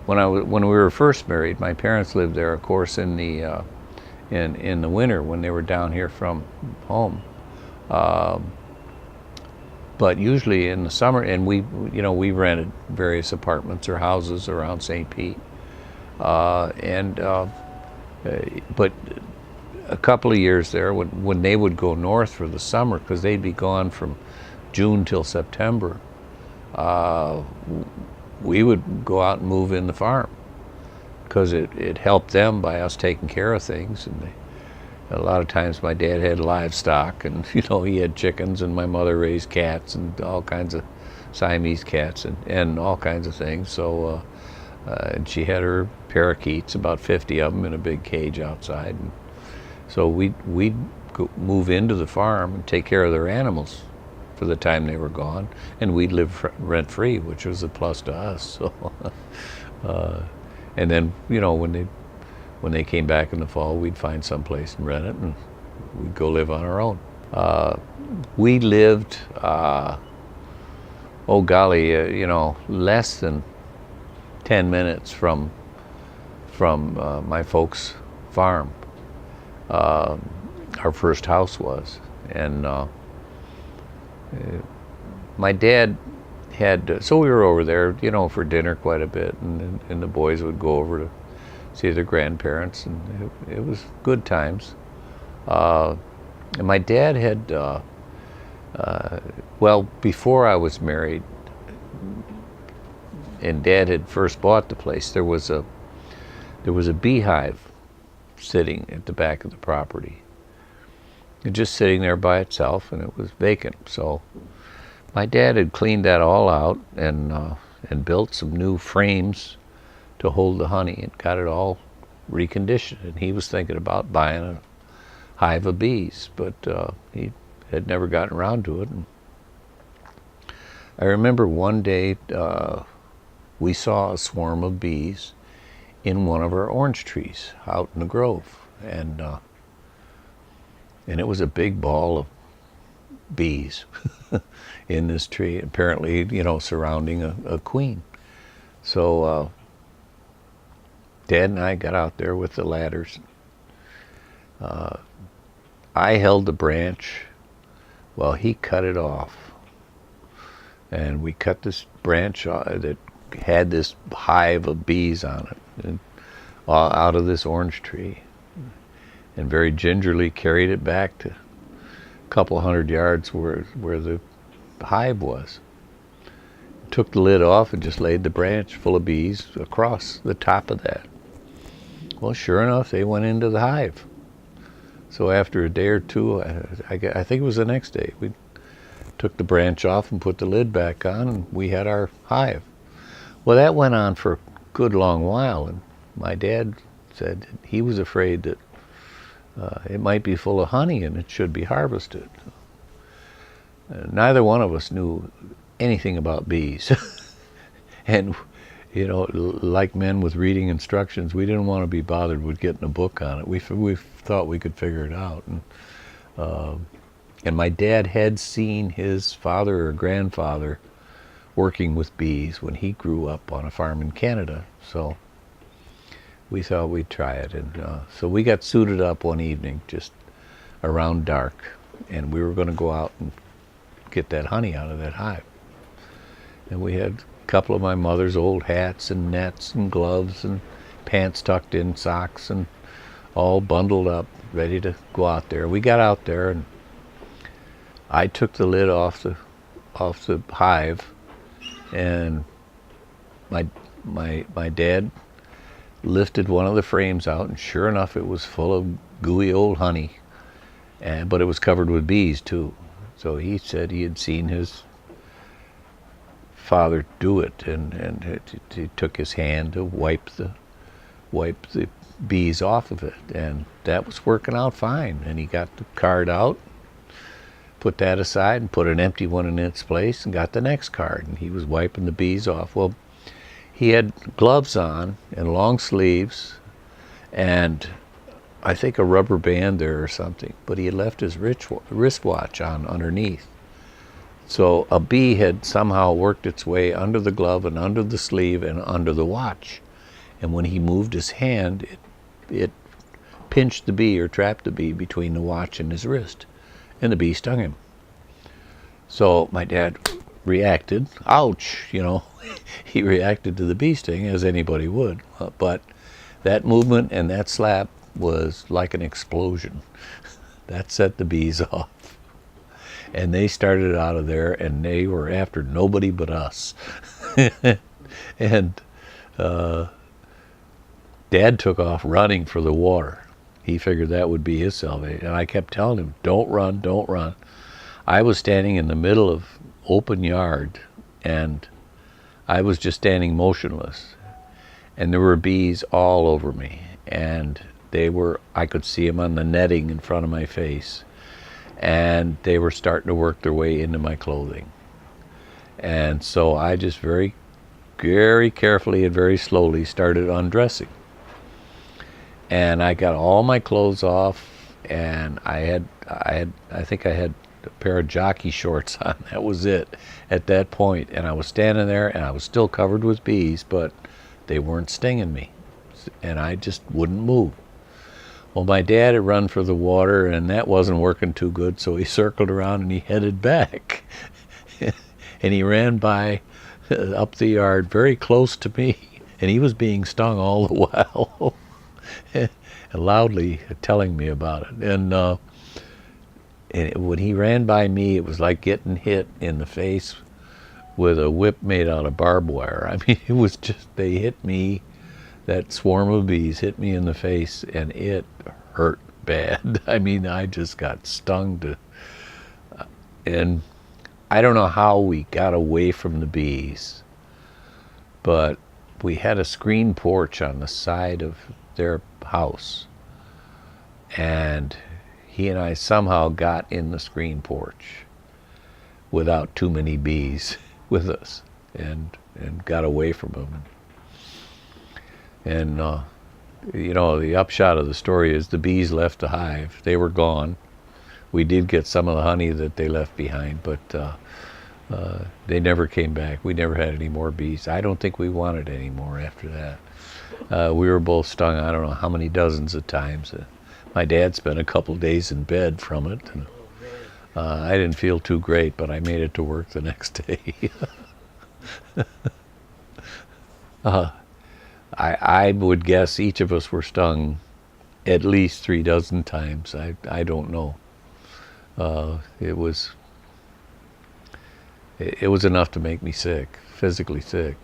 when we were first married, my parents lived there, of course, in the winter when they were down here from home. But usually in the summer, and we rented various apartments or houses around St. Pete, but a couple of years there when they would go north for the summer, because they'd be gone from June till September, we would go out and move in the farm, because it helped them by us taking care of things. And a lot of times my dad had livestock, and he had chickens, and my mother raised cats and all kinds of Siamese cats and all kinds of things. So and she had her parakeets, about 50 of them in a big cage outside. And so we'd move into the farm and take care of their animals for the time they were gone, and we'd live rent-free, which was a plus to us. So, and then when they came back in the fall, we'd find someplace and rent it, and we'd go live on our own. We lived, oh golly, less than 10 minutes from my folks' farm. Our first house was, and my dad had, so we were over there, for dinner quite a bit, and the boys would go over to see their grandparents, and it was good times. And my dad had, well, before I was married, and Dad had first bought the place, there was a beehive sitting at the back of the property, just sitting there by itself, and it was vacant. So my dad had cleaned that all out and built some new frames to hold the honey, and got it all reconditioned. And he was thinking about buying a hive of bees, but he had never gotten around to it. And I remember one day we saw a swarm of bees in one of our orange trees out in the grove, and it was a big ball of bees in this tree, apparently, surrounding a queen. So Dad and I got out there with the ladders. I held the branch while he cut it off, and we cut this branch that had this hive of bees on it, and out of this orange tree, and very gingerly carried it back to a couple 100 yards where the hive was. Took the lid off and just laid the branch full of bees across the top of that. Well, sure enough, they went into the hive. So after a day or two, I think it was the next day, we took the branch off and put the lid back on, and we had our hive. Well, that went on for a good long while, and my dad said he was afraid that it might be full of honey and it should be harvested. Neither one of us knew anything about bees. And, like men with reading instructions, we didn't want to be bothered with getting a book on it. We thought we could figure it out. And my dad had seen his father or grandfather working with bees when he grew up on a farm in Canada. So we thought we'd try it. And so we got suited up one evening just around dark, and we were going to go out and get that honey out of that hive. And we had a couple of my mother's old hats and nets and gloves and pants tucked in, socks, and all bundled up, ready to go out there. We got out there, and I took the lid off the hive, and my dad lifted one of the frames out, and sure enough, it was full of gooey old honey, but it was covered with bees too. So he said he had seen his father do it, and he took his hand to wipe the bees off of it, and that was working out fine. And he got the card out, put that aside, and put an empty one in its place, and got the next card, and he was wiping the bees off. Well, he had gloves on and long sleeves, and I think a rubber band there or something, but he had left his wristwatch on underneath. So a bee had somehow worked its way under the glove and under the sleeve and under the watch. And when he moved his hand, it pinched the bee or trapped the bee between the watch and his wrist, and the bee stung him. So my dad reacted, ouch, he reacted to the bee sting as anybody would, but that movement and that slap was like an explosion. That set the bees off. And they started out of there, and they were after nobody but us. And Dad took off running for the water. He figured that would be his salvation. And I kept telling him, don't run, don't run. I was standing in the middle of open yard, and I was just standing motionless. And there were bees all over me. And I could see them on the netting in front of my face. And they were starting to work their way into my clothing. And so I just very, very carefully and very slowly started undressing. And I got all my clothes off, and I think I had a pair of jockey shorts on. That was it at that point. And I was standing there, and I was still covered with bees, but they weren't stinging me. And I just wouldn't move. Well, my dad had run for the water, and that wasn't working too good, so he circled around and he headed back. And he ran by up the yard very close to me, and he was being stung all the while. And loudly telling me about it. And when he ran by me, it was like getting hit in the face with a whip made out of barbed wire. I mean, it was just, they hit me, that swarm of bees hit me in the face, and it hurt bad. I mean, I just got stung and I don't know how we got away from the bees, but we had a screen porch on the side of their house, and he and I somehow got in the screen porch without too many bees with us, and got away from them. And the upshot of the story is the bees left the hive. They were gone. We did get some of the honey that they left behind, but they never came back. We never had any more bees. I don't think we wanted any more after that. We were both stung, I don't know how many dozens of times. My dad spent a couple days in bed from it. And, I didn't feel too great, but I made it to work the next day. I would guess each of us were stung at least 3 dozen times. I don't know. It was enough to make me sick, physically sick,